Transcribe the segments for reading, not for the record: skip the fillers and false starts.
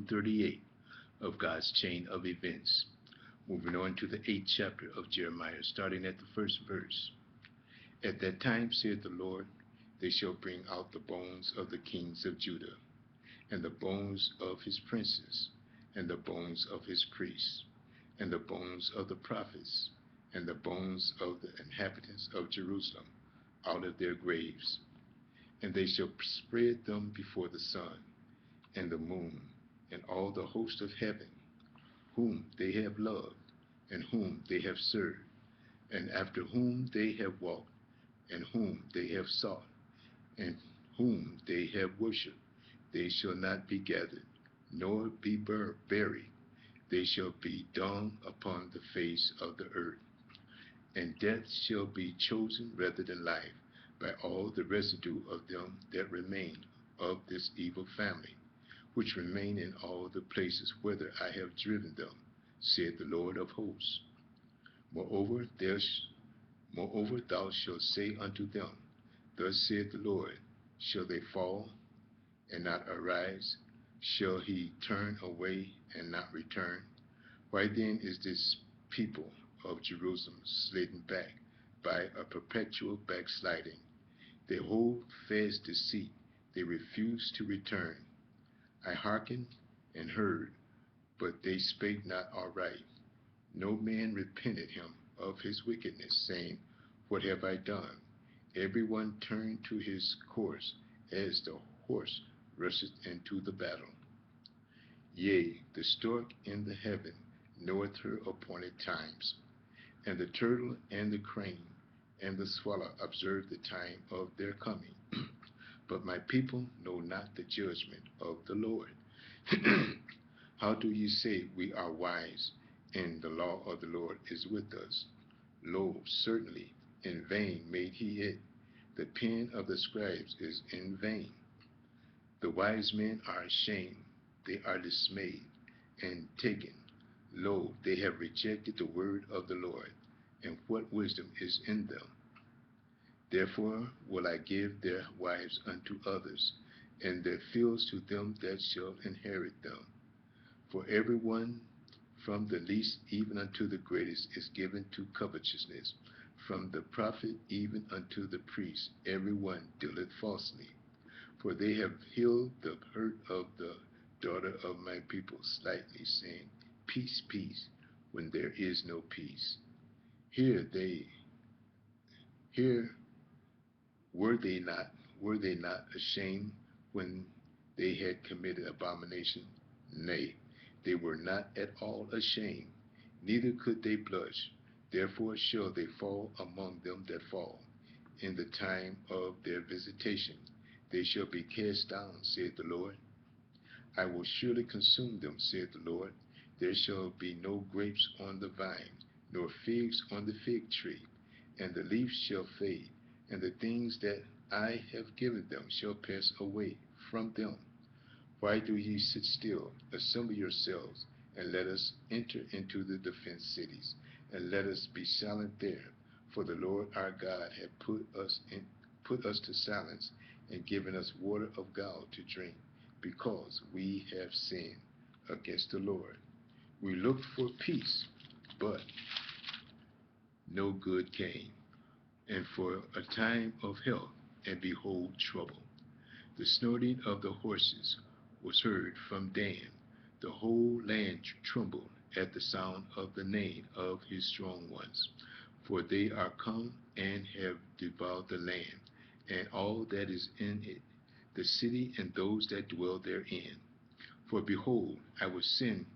238 of God's chain of events. Moving on to the 8th chapter of Jeremiah, starting at the first verse. At that time, saith the Lord, they shall bring out the bones of the kings of Judah, and the bones of his princes, and the bones of his priests, and the bones of the prophets, and the bones of the inhabitants of Jerusalem out of their graves. And they shall spread them before the sun, and the moon, and all the host of heaven, whom they have loved, and whom they have served, and after whom they have walked, and whom they have sought, and whom they have worshipped. They shall not be gathered, nor be buried. They shall be dung upon the face of the earth. And death shall be chosen rather than life by all the residue of them that remain of this evil family, which remain in all the places whither I have driven them, saith the Lord of hosts. Moreover, thou shalt say unto them, Thus saith the Lord, shall they fall and not arise? Shall he turn away and not return? Why then is this people of Jerusalem slidden back by a perpetual backsliding? They hold fast deceit, they refuse to return. I hearkened and heard, but they spake not aright. No man repented him of his wickedness, saying, What have I done? Every one turned to his course, as the horse rusheth into the battle. Yea, the stork in the heaven knoweth her appointed times, and the turtle and the crane and the swallow observe the time of their coming. But my people know not the judgment of the Lord. How do ye say, We are wise, and the law of the Lord is with us? Lo, certainly, in vain made he it. The pen of the scribes is in vain. The wise men are ashamed, they are dismayed and taken. Lo, they have rejected the word of the Lord, and what wisdom is in them? Therefore will I give their wives unto others, and their fields to them that shall inherit them. For every one from the least even unto the greatest is given to covetousness. From the prophet even unto the priest, every one dealeth falsely. For they have healed the hurt of the daughter of my people slightly, saying, Peace, peace, when there is no peace. Here were they not ashamed when they had committed abomination? Nay, they were not at all ashamed, neither could they blush. Therefore shall they fall among them that fall. In the time of their visitation they shall be cast down, saith the Lord. I will surely consume them, saith the Lord. There shall be no grapes on the vine, nor figs on the fig tree, and the leaf shall fade, and the things that I have given them shall pass away from them. Why do ye sit still? Assemble yourselves, and let us enter into the defenced cities, and let us be silent there. For the Lord our God hath put us to silence, and given us water of gall to drink, because we have sinned against the Lord. We looked for peace, but no good came, and for a time of health, and behold trouble. The snorting of the horses was heard from Dan. The whole land trembled at the sound of the neighing of his strong ones. For they are come and have devoured the land, and all that is in it, the city and those that dwell therein. For behold, I will send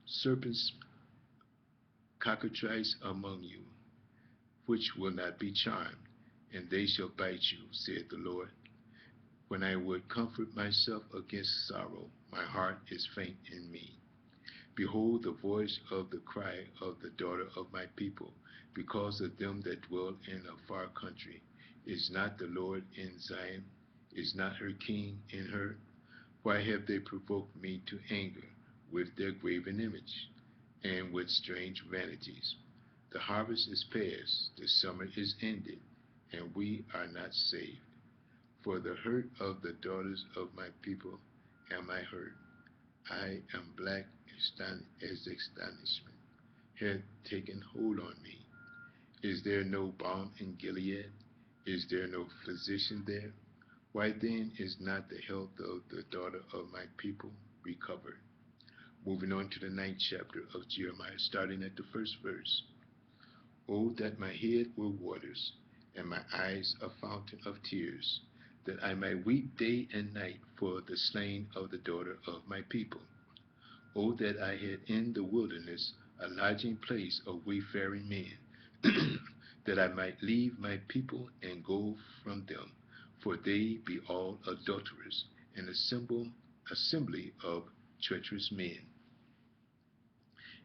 serpents, cockatrices among you, which will not be charmed, and they shall bite you, saith the Lord. When I would comfort myself against sorrow, my heart is faint in me. Behold the voice of the cry of the daughter of my people, because of them that dwell in a far country. Is not the Lord in Zion? Is not her king in her? Why have they provoked me to anger with their graven image, and with strange vanities? The harvest is past, the summer is ended, and we are not saved. For the hurt of the daughters of my people am I hurt. I am black as astonishment had taken hold on me. Is there no balm in Gilead? Is there no physician there? Why then is not the health of the daughter of my people recovered? Moving on to the ninth chapter of Jeremiah, starting at the first verse. Oh, that my head were waters, and my eyes a fountain of tears, that I might weep day and night for the slain of the daughter of my people. Oh, that I had in the wilderness a lodging place of wayfaring men, that I might leave my people and go from them, for they be all adulterers, and assembly of treacherous men.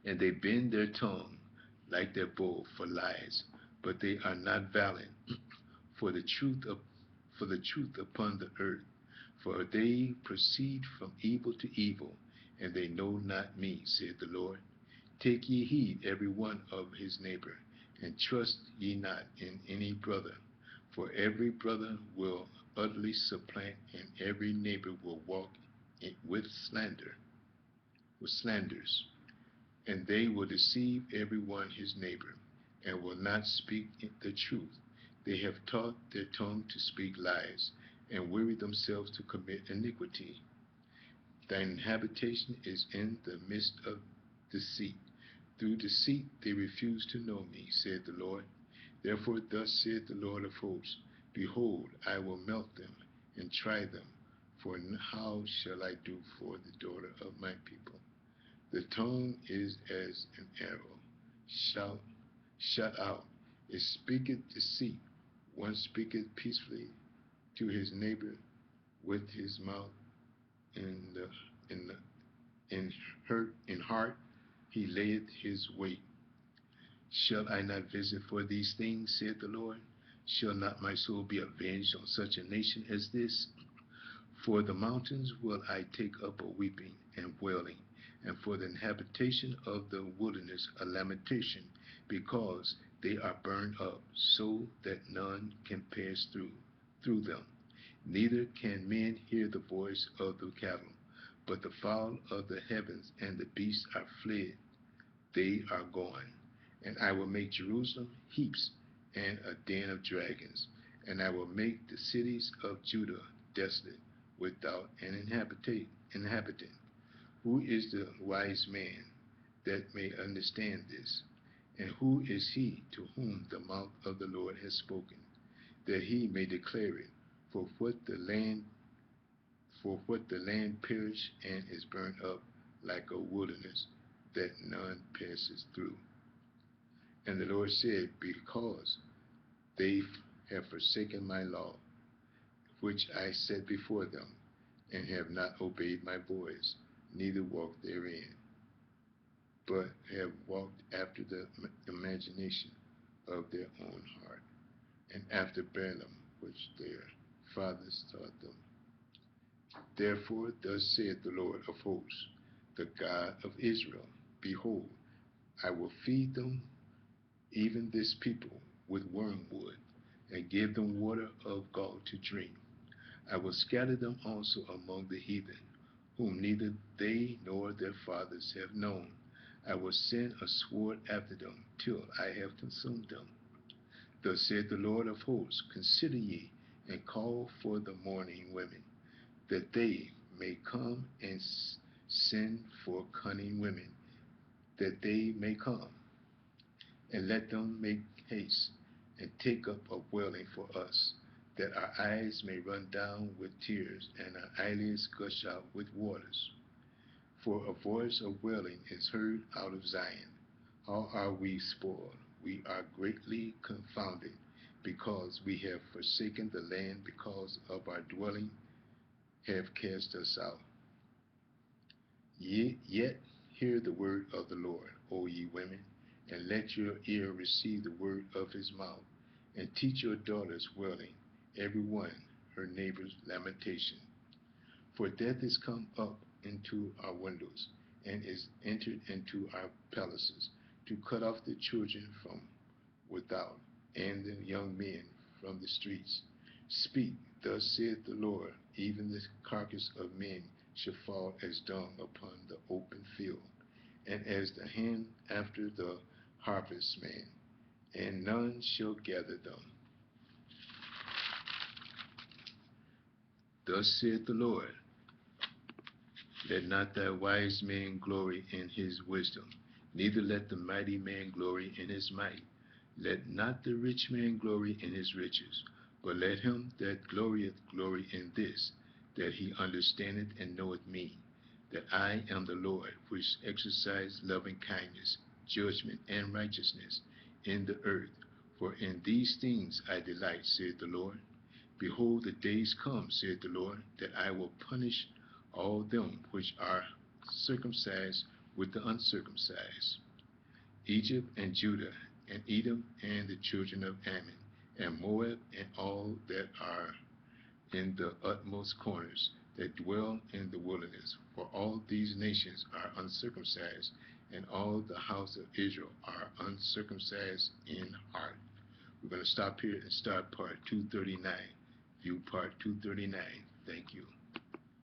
And they bend their tongue like their bow for lies, but they are not valiant for the truth of for the truth upon the earth. For they proceed from evil to evil, and they know not me, saith the Lord. Take ye heed every one of his neighbor, and trust ye not in any brother. For every brother will utterly supplant, and every neighbor will walk with slanders, and they will deceive every one his neighbor, and will not speak the truth. They have taught their tongue to speak lies, and weary themselves to commit iniquity. Thine habitation is in the midst of deceit. Through deceit they refuse to know me, saith the Lord. Therefore thus saith the Lord of hosts, Behold, I will melt them, and try them, for how shall I do for the daughter of my people? The tongue is as an arrow, shout, shut out. It speaketh deceit. One speaketh peacefully to his neighbor with his mouth in the in the in heart he layeth his weight. Shall I not visit for these things, saith the Lord? Shall not my soul be avenged on such a nation as this? For the mountains will I take up a weeping and wailing, and for the habitation of the wilderness a lamentation, because they are burned up, so that none can pass through them. Neither can men hear the voice of the cattle, but the fowl of the heavens and the beasts are fled, they are gone. And I will make Jerusalem heaps and a den of dragons, and I will make the cities of Judah desolate, without an inhabitant. Who is the wise man that may understand this? And who is he to whom the mouth of the Lord has spoken, that he may declare it? For what the land perish and is burnt up like a wilderness, that none passes through. And the Lord said, Because they have forsaken my law, which I set before them, and have not obeyed my voice, neither walked therein, but have walked after the imagination of their own heart, and after Balaam, which their fathers taught them. Therefore, thus saith the Lord of hosts, the God of Israel, Behold, I will feed them, even this people, with wormwood, and give them water of gall to drink. I will scatter them also among the heathen, whom neither they nor their fathers have known. I will send a sword after them, till I have consumed them. Thus saith the Lord of hosts, Consider ye, and call for the mourning women, that they may come and send for cunning women, that they may come, and let them make haste, and take up a wailing for us, that our eyes may run down with tears, and our eyelids gush out with waters. For a voice of wailing is heard out of Zion. How are we spoiled? We are greatly confounded, because we have forsaken the land, because of our dwelling have cast us out. Yet hear the word of the Lord, O ye women, and let your ear receive the word of his mouth, and teach your daughters wailing, every one her neighbor's lamentation. For death is come up into our windows, and is entered into our palaces, to cut off the children from without, and the young men from the streets. Speak, thus saith the Lord, even the carcass of men shall fall as dung upon the open field, and as the hand after the harvestman, and none shall gather them. Thus saith the Lord, let not thy wise man glory in his wisdom, neither let the mighty man glory in his might. Let not the rich man glory in his riches, but let him that glorieth glory in this, that he understandeth and knoweth me, that I am the Lord, which exercise loving kindness, judgment, and righteousness in the earth. For in these things I delight, saith the Lord. Behold, the days come, saith the Lord, that I will punish all them which are circumcised with the uncircumcised, Egypt and Judah, and Edom and the children of Ammon, and Moab, and all that are in the utmost corners, that dwell in the wilderness. For all these nations are uncircumcised, and all the house of Israel are uncircumcised in heart. We're going to stop here and start part 239. View part 239. Thank you.